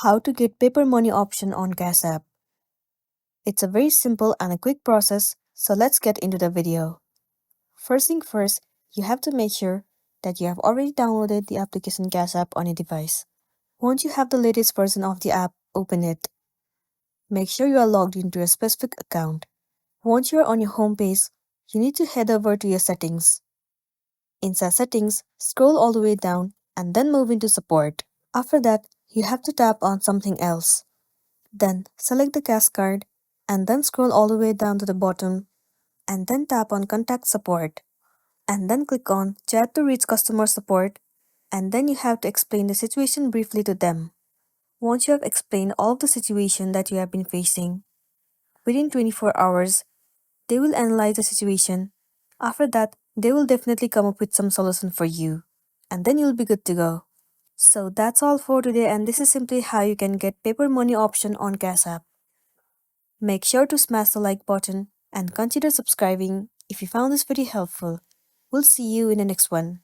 How to get paper money option on Gas app. It's a very simple and a quick process, so let's get into the video. First thing first, you have to make sure that you have already downloaded the application Gas app on your device. Once you have the latest version of the app, open it. Make sure you are logged into a specific account. Once you are on your home page, you need to head over to your settings. Inside settings, scroll all the way down and then move into support. After that, you have to tap on something else. Then select the gas card and then scroll all the way down to the bottom and then tap on Contact Support and then click on Chat to reach customer support and then you have to explain the situation briefly to them. Once you have explained all of the situation that you have been facing, within 24 hours, they will analyze the situation. After that, they will definitely come up with some solution for you and then you'll be good to go. So that's all for today, and this is simply how you can get paper money option on Gas app. Make sure to smash the like button and consider subscribing if you found this video helpful. We'll see you in the next one.